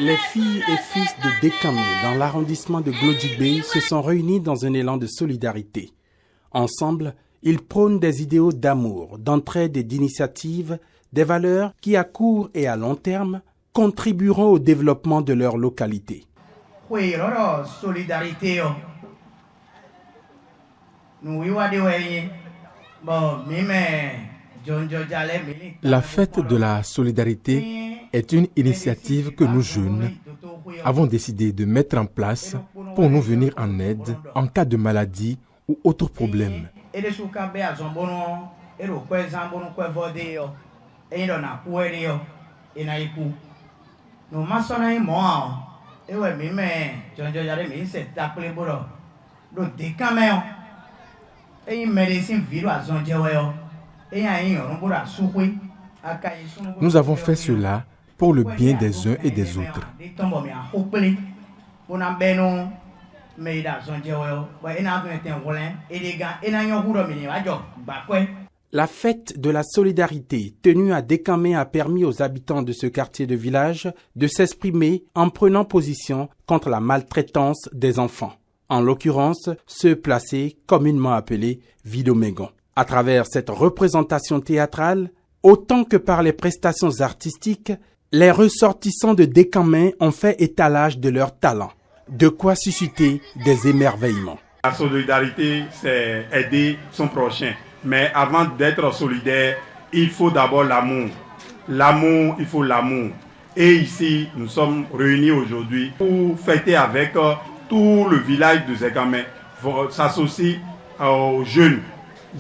Les filles et fils de Dékamé dans l'arrondissement de Glodjibé se sont réunis dans un élan de solidarité. Ensemble, ils prônent des idéaux d'amour, d'entraide et d'initiative, des valeurs qui à court et à long terme contribueront au développement de leur localité. La fête de la solidarité est une initiative que nous jeunes avons décidé de mettre en place pour nous venir en aide en cas de maladie ou autre problème. Nous avons fait cela pour le bien des uns et des autres. La fête de la solidarité tenue à Dékamé a permis aux habitants de ce quartier de village de s'exprimer en prenant position contre la maltraitance des enfants. En l'occurrence, ceux placés communément appelés Vidomégon. À travers cette représentation théâtrale, autant que par les prestations artistiques, les ressortissants de Dékamé ont fait étalage de leurs talents, de quoi susciter des émerveillements. La solidarité, c'est aider son prochain. Mais avant d'être solidaire, il faut d'abord l'amour. L'amour, il faut l'amour. Et ici, nous sommes réunis aujourd'hui pour fêter avec tout le village de Dékamé, s'associer aux jeunes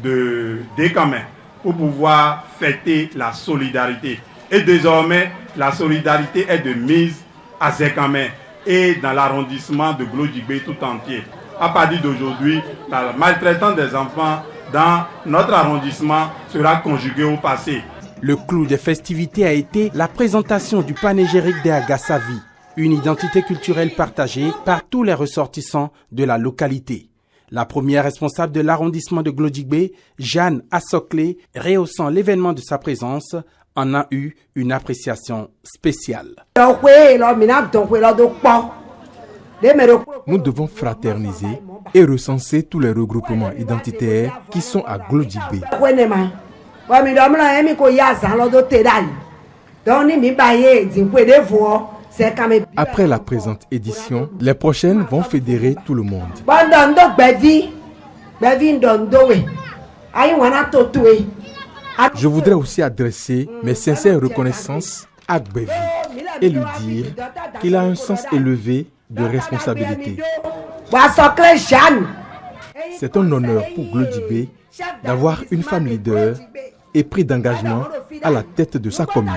de Dékamé pour pouvoir fêter la solidarité. Et désormais, la solidarité est de mise à Dékamé et dans l'arrondissement de Glodjibé tout entier. À partir d'aujourd'hui, la maltraitance des enfants dans notre arrondissement sera conjuguée au passé. Le clou des festivités a été la présentation du panégyrique des Agasavi, une identité culturelle partagée par tous les ressortissants de la localité. La première responsable de l'arrondissement de Glodjibé, Jeanne Assoklé, rehaussant l'événement de sa présence, en a eu une appréciation spéciale. Nous devons fraterniser et recenser tous les regroupements identitaires qui sont à Glodjibé. Après la présente édition, les prochaines vont fédérer tout le monde. Je voudrais aussi adresser mes sincères reconnaissances à Gbevi et lui dire qu'il a un sens élevé de responsabilité. C'est un honneur pour Glodjibé d'avoir une femme leader et pris d'engagement à la tête de sa commune.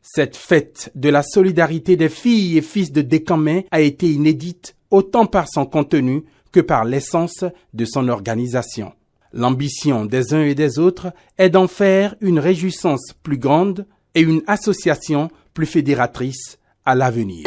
Cette fête de la solidarité des filles et fils de Dékamé a été inédite autant par son contenu que par l'essence de son organisation. L'ambition des uns et des autres est d'en faire une réjouissance plus grande et une association plus fédératrice à l'avenir.